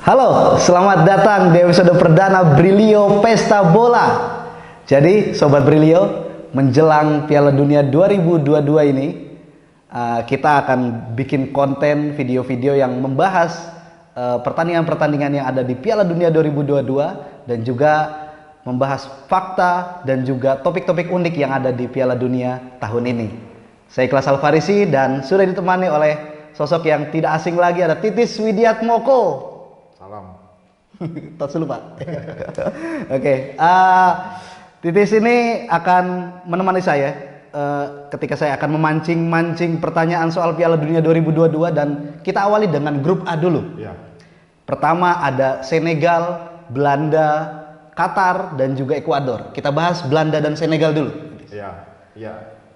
Halo, selamat datang di episode perdana Brilio Pesta Bola. Jadi, Sobat Brilio, menjelang Piala Dunia 2022 ini, kita akan bikin konten video-video yang membahas pertandingan-pertandingan yang ada di Piala Dunia 2022 dan juga membahas fakta dan juga topik-topik unik yang ada di Piala Dunia tahun ini. Saya Ikhlas Alfarisi dan sudah ditemani oleh sosok yang tidak asing lagi, ada Titis Widiatmoko. Salam. Tos dulu Pak. Oke, Titis ini akan menemani saya ketika saya akan memancing-mancing pertanyaan soal Piala Dunia 2022 dan kita awali dengan grup A dulu. Ya. Pertama ada Senegal, Belanda, Qatar dan juga Ekuador. Kita bahas Belanda dan Senegal dulu. Ya,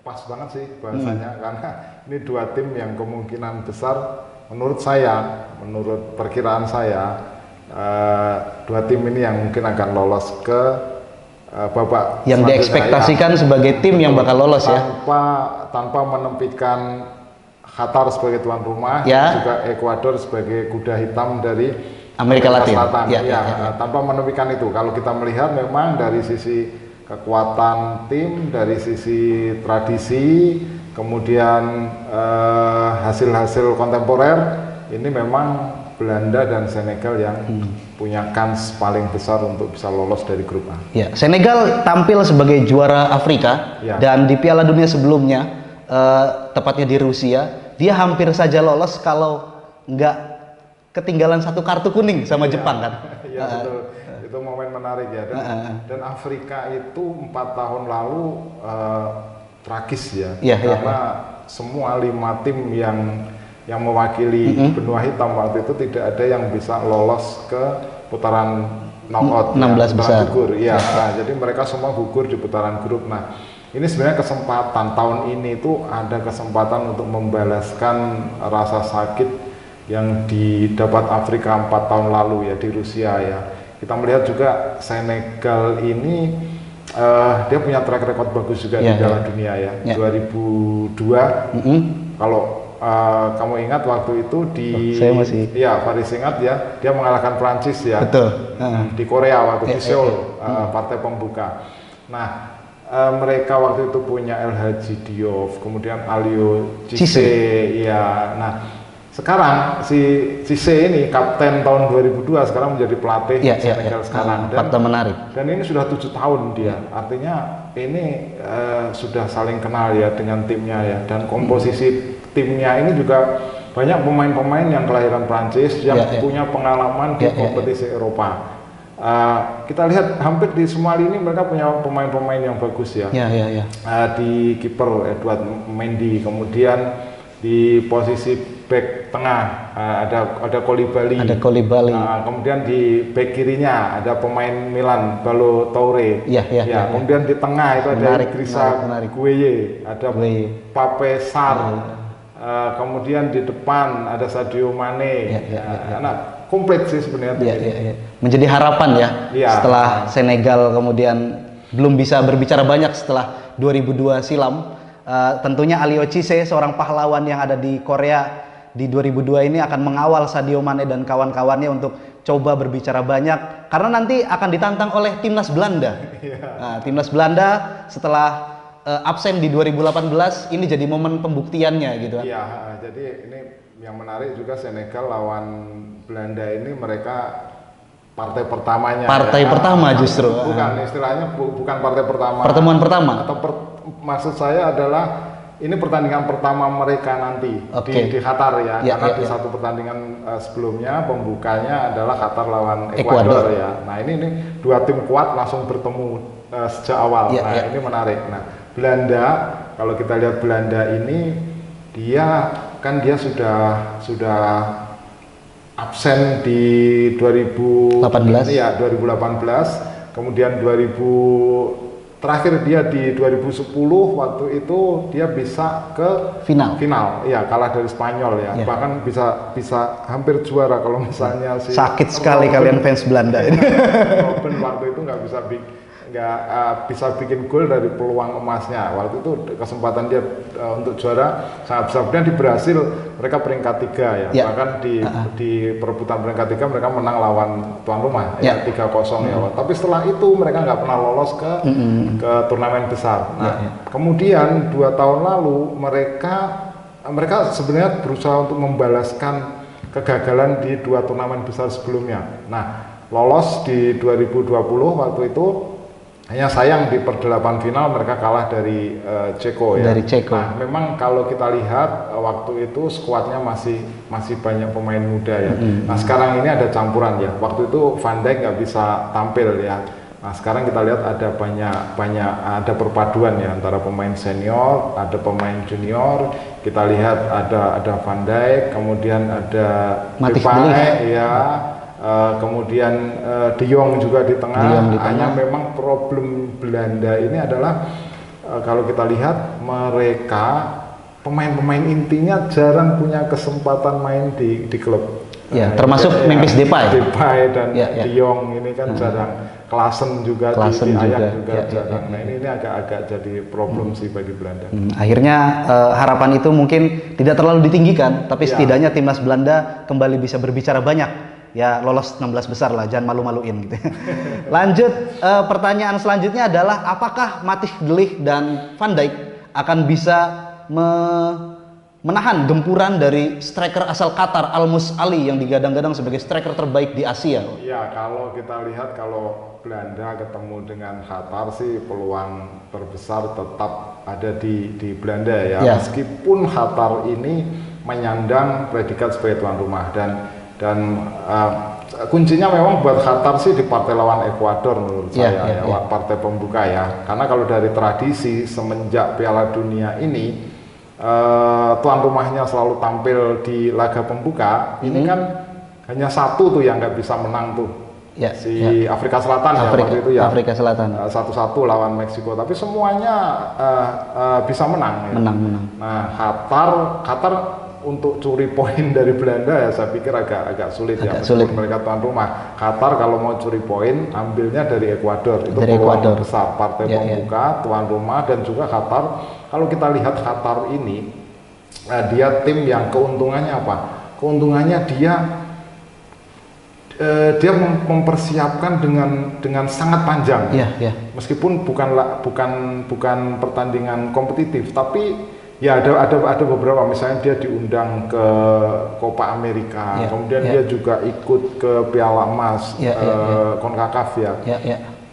pas banget sih bahasanya karena ini dua tim yang kemungkinan besar menurut saya, menurut perkiraan saya, dua tim ini yang mungkin akan lolos ke babak yang diekspektasikan sebagai tim yang bakal lolos tanpa menempikan Qatar sebagai tuan rumah, juga Ekuador sebagai kuda hitam dari Amerika Latin. Selatan. Tanpa menempikan itu. Kalau kita melihat memang dari sisi kekuatan tim, dari sisi tradisi, kemudian hasil-hasil kontemporer, ini memang Belanda dan Senegal yang punya kans paling besar untuk bisa lolos dari grup A. Ya, Senegal tampil sebagai juara Afrika dan di Piala Dunia sebelumnya, tepatnya di Rusia, dia hampir saja lolos kalau nggak ketinggalan satu kartu kuning sama Jepang kan? Iya betul, itu momen menarik ya. Dan Afrika itu 4 tahun lalu tragis ya, karena semua 5 tim yang mewakili benua hitam waktu itu tidak ada yang bisa lolos ke putaran knockout 16 besar. Gugur. Jadi mereka semua gugur di putaran grup. Nah, ini sebenarnya kesempatan tahun ini tuh ada kesempatan untuk membalaskan rasa sakit yang didapat Afrika 4 tahun lalu ya di Rusia ya. Kita melihat juga Senegal ini dia punya track record bagus juga di Piala Dunia ya. 2002 kalau kamu ingat waktu itu saya masih Faris ingat ya, dia mengalahkan Prancis ya. Betul. Di Korea waktu di Seoul, partai pembuka. Nah, mereka waktu itu punya El Hadji Diouf, kemudian Aliou Cissé ya. Nah, sekarang si Cissé ini kapten tahun 2002 sekarang menjadi pelatih Senegal sekarang. Fakta menarik. Dan ini sudah 7 tahun dia. Artinya ini sudah saling kenal ya dengan timnya ya. Dan komposisi timnya ini juga banyak pemain-pemain yang kelahiran Prancis yang punya pengalaman di kompetisi Eropa. Kita lihat hampir di semua lini mereka punya pemain-pemain yang bagus ya. Di kiper Edouard Mendy, kemudian di posisi back tengah ada Koulibaly. Kemudian di back kirinya ada pemain Milan Ballo Touré. Kemudian di tengah itu ada Idrissa Gueye, ada Pape Sarr. Kemudian di depan ada Sadio Mane. Nah, komplit sih sebenarnya. Menjadi harapan setelah Senegal kemudian belum bisa berbicara banyak setelah 2002 silam. Tentunya Aliou Cissé, seorang pahlawan yang ada di Korea di 2002 ini akan mengawal Sadio Mane dan kawan-kawannya untuk coba berbicara banyak karena nanti akan ditantang oleh timnas Belanda. Timnas Belanda setelah absen di 2018 ini jadi momen pembuktiannya gitu. Jadi ini yang menarik juga Senegal lawan Belanda ini mereka partai pertamanya. Pertama justru. Bukan istilahnya bukan partai pertama. Pertemuan pertama. Atau maksud saya adalah ini pertandingan pertama mereka nanti di Qatar ya. Karena di satu pertandingan sebelumnya pembukanya adalah Qatar lawan Ekuador ya. Nah ini dua tim kuat langsung bertemu sejak awal. Ini menarik. Nah, Belanda, kalau kita lihat Belanda ini dia sudah absen di 2018. Kemudian terakhir dia di 2010 waktu itu dia bisa ke final kalah dari Spanyol ya. Bahkan bisa hampir juara kalau misalnya sakit sekali kalian fans Belanda ini. Robben waktu itu nggak bisa bikin gol dari peluang emasnya. Waktu itu kesempatan dia untuk juara sangat besar. Kemudian di Brasil mereka peringkat 3 ya. Ya. Bahkan di perebutan peringkat 3 mereka menang lawan tuan rumah ya 3-0 ya. Tapi setelah itu mereka nggak pernah lolos ke turnamen besar. Nah, kemudian 2 tahun lalu mereka sebenarnya berusaha untuk membalaskan kegagalan di 2 turnamen besar sebelumnya. Nah, lolos di 2020 waktu itu, hanya sayang di per-8 final mereka kalah dari Ceko ya. Dari Ceko. Nah, memang kalau kita lihat waktu itu skuadnya masih banyak pemain muda ya. Nah, sekarang ini ada campuran ya. Waktu itu Van Dijk nggak bisa tampil ya. Nah, sekarang kita lihat ada ada perpaduan ya antara pemain senior, ada pemain junior. Kita lihat ada Van Dijk, kemudian ada Depay ya. Kemudian De Jong juga di tengah. Hanya memang problem Belanda ini adalah kalau kita lihat mereka pemain-pemain intinya jarang punya kesempatan main di klub. Ya, termasuk Memphis Depay. Depay dan De Jong ini kan jarang. Klasen juga di Ajax juga jarang. Nah, ini agak jadi problem sih bagi Belanda. Akhirnya harapan itu mungkin tidak terlalu ditinggikan, tapi setidaknya timnas Belanda kembali bisa berbicara banyak. Ya lolos 16 besar lah, jangan malu-maluin gitu. Lanjut, pertanyaan selanjutnya adalah apakah Matthijs de Ligt dan Van Dijk akan bisa menahan gempuran dari striker asal Qatar Al Mus'ali yang digadang-gadang sebagai striker terbaik di Asia? Ya, kalau kita lihat kalau Belanda ketemu dengan Qatar sih peluang terbesar tetap ada di Belanda ya. Meskipun Qatar ini menyandang predikat sebagai tuan rumah dan kuncinya memang buat Qatar sih di partai lawan Ekuador menurut saya partai pembuka ya. Karena kalau dari tradisi semenjak Piala Dunia ini tuan rumahnya selalu tampil di laga pembuka, ini kan hanya satu tuh yang nggak bisa menang tuh. Afrika Selatan waktu itu ya. Afrika Selatan. 1-1 lawan Meksiko, tapi semuanya bisa menang. Ya. Menang. Nah, Qatar untuk curi poin dari Belanda ya saya pikir agak sulit ya, meskipun mereka tuan rumah. Qatar kalau mau curi poin ambilnya dari Ekuador, itu peluang besar, partai pembuka, tuan rumah, dan juga Qatar. Kalau kita lihat Qatar ini dia tim yang keuntungannya apa? Keuntungannya dia mempersiapkan dengan sangat panjang. Meskipun bukan pertandingan kompetitif, tapi ya ada beberapa, misalnya dia diundang ke Copa America, kemudian dia juga ikut ke Piala Emas CONCACAF ya.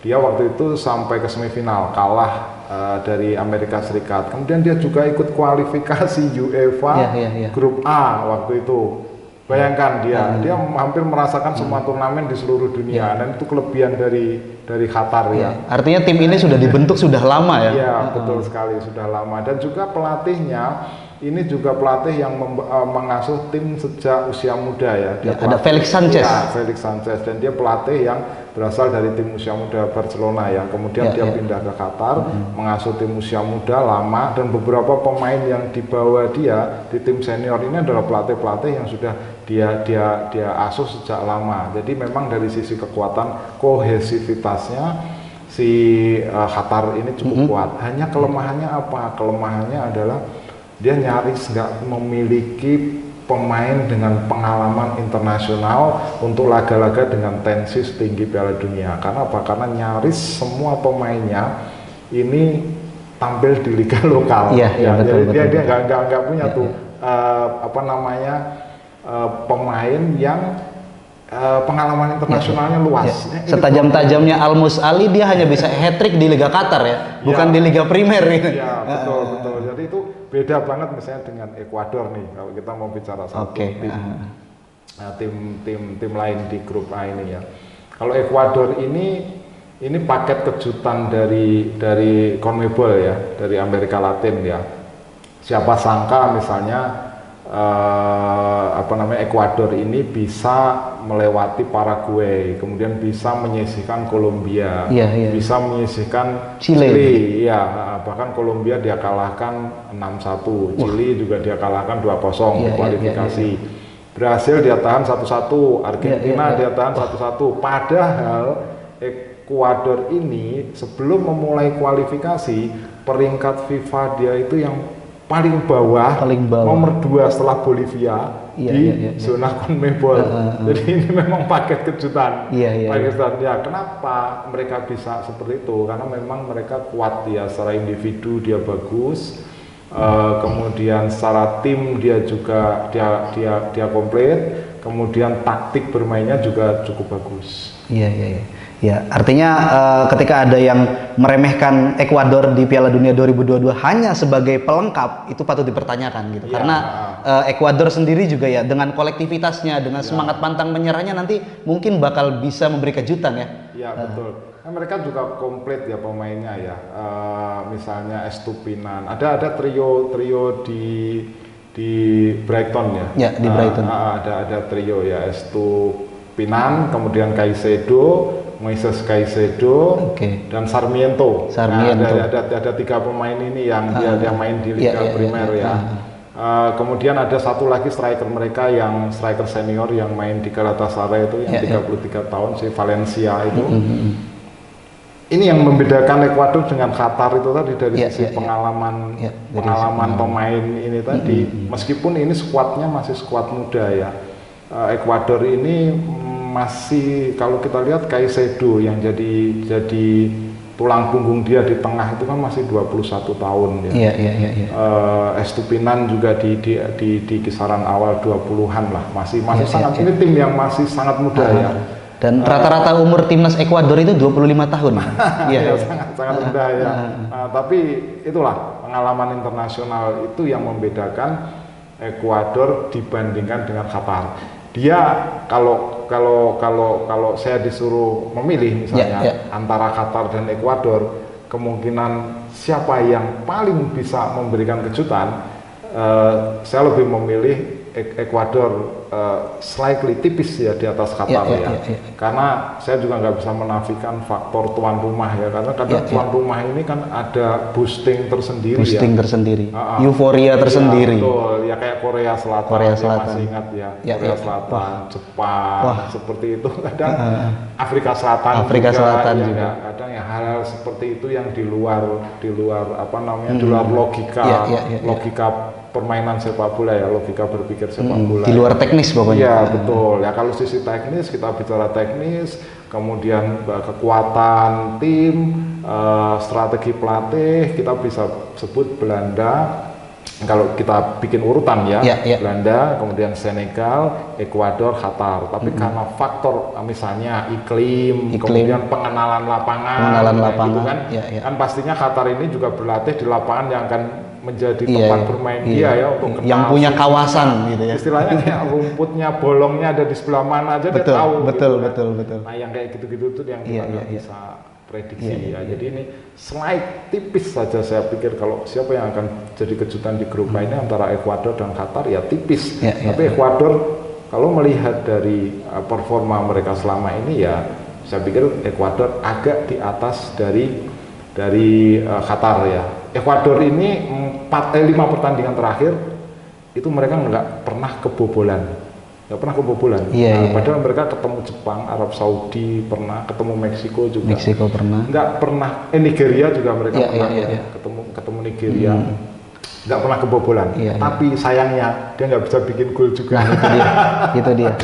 Dia waktu itu sampai ke semifinal, kalah dari Amerika Serikat. Kemudian dia juga ikut kualifikasi UEFA Grup A waktu itu. Bayangkan dia hampir merasakan semua turnamen di seluruh dunia, dan itu kelebihan dari Qatar ya. Artinya tim ini sudah dibentuk sudah lama ya. Iya, betul sekali, sudah lama. Dan juga pelatihnya ini juga pelatih yang mengasuh tim sejak usia muda ya. Ada Felix Sanchez. Ya, Felix Sanchez, dan dia pelatih yang berasal dari tim usia muda Barcelona ya. Kemudian dia pindah ke Qatar, mengasuh tim usia muda lama, dan beberapa pemain yang dibawa dia di tim senior ini adalah pelatih-pelatih yang sudah dia asuh sejak lama. Jadi memang dari sisi kekuatan kohesivitasnya si Qatar ini cukup kuat. Hanya kelemahannya apa? Kelemahannya adalah dia nyaris nggak memiliki pemain dengan pengalaman internasional untuk laga-laga dengan tensi setinggi Piala Dunia. Karena apa? Karena nyaris semua pemainnya ini tampil di liga lokal. Jadi dia nggak punya pemain yang pengalaman internasionalnya luas. Setajam-tajamnya Al Mus'ali, dia hanya bisa hat-trick di Liga Qatar ya, bukan di Liga Primer. Ya, betul. Jadi itu beda banget misalnya dengan Ekuador nih, kalau kita mau bicara satu tim lain di grup A ini ya. Kalau Ekuador ini paket kejutan dari CONMEBOL ya, dari Amerika Latin ya. Siapa sangka misalnya Ekuador ini bisa melewati Paraguay, kemudian bisa menyisihkan Kolombia, bisa menyisihkan Chile. Ya, bahkan Kolombia dia kalahkan 6-1, Chile juga dia kalahkan 2-0 di kualifikasi. Brasil dia tahan 1-1, Argentina dia tahan 1-1. Padahal Ekuador ini sebelum memulai kualifikasi, peringkat FIFA dia itu yang paling bawah, nomor 2 setelah Bolivia di zona CONMEBOL. Jadi ini memang paket kejutan. Paket kejutan. Ya, kenapa mereka bisa seperti itu? Karena memang mereka kuat ya, secara individu dia bagus. Kemudian secara tim dia juga dia komplit. Kemudian taktik bermainnya juga cukup bagus. Ya, artinya ketika ada yang meremehkan Ekuador di Piala Dunia 2022 hanya sebagai pelengkap, itu patut dipertanyakan gitu. Karena Ekuador sendiri juga ya dengan kolektivitasnya, dengan semangat pantang menyerahnya nanti mungkin bakal bisa memberi kejutan ya. Iya, betul. Nah, mereka juga komplit ya pemainnya ya. Misalnya Estupinan. Ada trio di Brighton ya. Ya, di Brighton. Ada trio ya, Estupinan, kemudian Caicedo, Moises Caicedo, dan Sarmiento. Nah, ada 3 pemain ini yang dia main di Liga Primer ya. Kemudian ada satu lagi striker mereka yang striker senior yang main di Galatasaray itu yang 33 tahun, si Valencia itu. Ini yang membedakan Ekuador dengan Qatar itu tadi dari sisi pengalaman pemain ini tadi. Meskipun ini skuadnya masih skuad muda ya. Ekuador ini masih, kalau kita lihat Caicedo yang jadi tulang punggung dia di tengah itu kan masih 21 tahun ya. Estupinan juga di kisaran awal 20-an lah, masih sangat ini tim yang masih sangat muda ya. Dan rata-rata umur timnas Ekuador itu 25 tahun. Sangat muda ya. Tapi itulah pengalaman internasional itu yang membedakan Ekuador dibandingkan dengan Qatar. Dia kalau saya disuruh memilih misalnya antara Qatar dan Ekuador, kemungkinan siapa yang paling bisa memberikan kejutan, saya lebih memilih Ekuador slightly tipis ya di atas Qatar karena saya juga nggak bisa menafikan faktor tuan rumah ya, karena kadang tuan rumah ini kan ada boosting tersendiri, euforia tersendiri. Betul ya, kayak Korea Selatan. Masih ingat ya, Korea Selatan, Jepang, seperti itu. Kadang Afrika Selatan juga. Kadang ya hal-hal seperti itu yang di luar apa namanya, di luar logika permainan sepak bola ya, logika berpikir sepak bola. Di luar teknis pokoknya. Iya, betul. Ya kalau sisi teknis, kita bicara teknis, kemudian kekuatan tim, strategi pelatih, kita bisa sebut Belanda. Kalau kita bikin urutan ya, Belanda, kemudian Senegal, Ekuador, Qatar. Tapi karena faktor misalnya iklim, kemudian pengenalan lapangan, gitu kan pastinya Qatar ini juga berlatih di lapangan yang akan menjadi tempat bermain dia ya, untuk yang punya kawasan gitu ya. Istilahnya kayak rumputnya, bolongnya ada di sebelah mana aja dia tahu. Betul. Nah yang kayak gitu-gitu tuh yang kita nggak bisa prediksi ya. Jadi ini slide tipis saja, saya pikir kalau siapa yang akan jadi kejutan di grup ini antara Ekuador dan Qatar ya tipis. Tapi Ekuador kalau melihat dari performa mereka selama ini ya, saya pikir Ekuador agak di atas dari Qatar ya. Ekuador ini 5 pertandingan terakhir itu mereka nggak pernah kebobolan. Padahal mereka ketemu Jepang, Arab Saudi pernah, ketemu Meksiko juga. Nggak pernah, Nigeria juga mereka pernah ketemu Nigeria. Nggak pernah kebobolan. Tapi sayangnya dia nggak bisa bikin gol juga. Itu dia.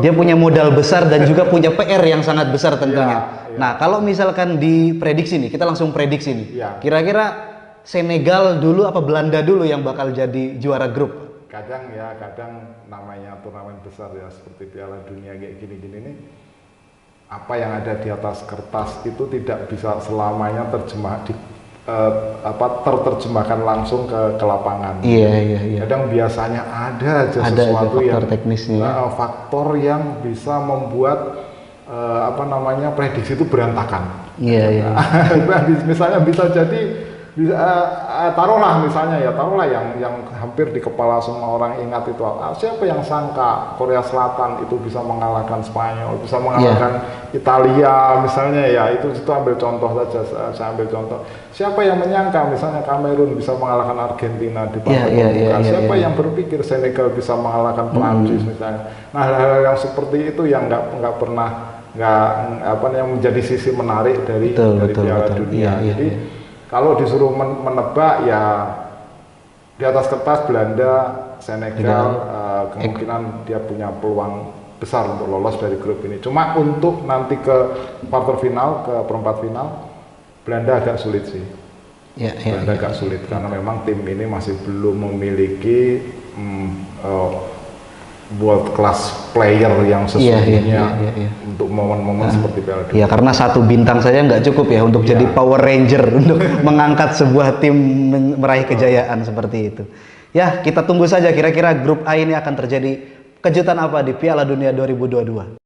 Dia punya modal besar dan juga punya PR yang sangat besar tentunya. Nah, kalau misalkan diprediksi nih, kita langsung prediksi nih. Kira-kira Senegal dulu apa Belanda dulu yang bakal jadi juara grup? Kadang namanya turnamen besar ya, seperti Piala Dunia kayak gini-gini nih, apa yang ada di atas kertas itu tidak bisa selamanya terjemahkan langsung ke lapangan. Kadang biasanya ada sesuatu faktor teknisnya, faktor yang bisa membuat prediksi itu berantakan. Misalnya bisa jadi taruhlah yang hampir di kepala semua orang ingat itu, siapa yang sangka Korea Selatan itu bisa mengalahkan Spanyol, bisa mengalahkan Italia misalnya ya, itu ambil contoh saja, saya ambil contoh. Siapa yang menyangka misalnya Kamerun bisa mengalahkan Argentina di babak pembuka, siapa yang berpikir Senegal bisa mengalahkan Prancis misalnya. Nah, hal-hal yang seperti itu yang nggak pernah yang menjadi sisi menarik dari Piala Dunia. Jadi kalau disuruh menebak ya di atas kertas Belanda, Senegal, kemungkinan dia punya peluang besar untuk lolos dari grup ini. Cuma untuk nanti ke quarter final, ke perempat final, Belanda agak sulit sih. Belanda agak sulit karena memang tim ini masih belum memiliki world class player yang sesungguhnya untuk momen-momen seperti Piala Dunia. Iya, karena satu bintang saja nggak cukup ya untuk jadi Power Ranger untuk mengangkat sebuah tim meraih kejayaan seperti itu. Ya, kita tunggu saja kira-kira grup A ini akan terjadi kejutan apa di Piala Dunia 2022.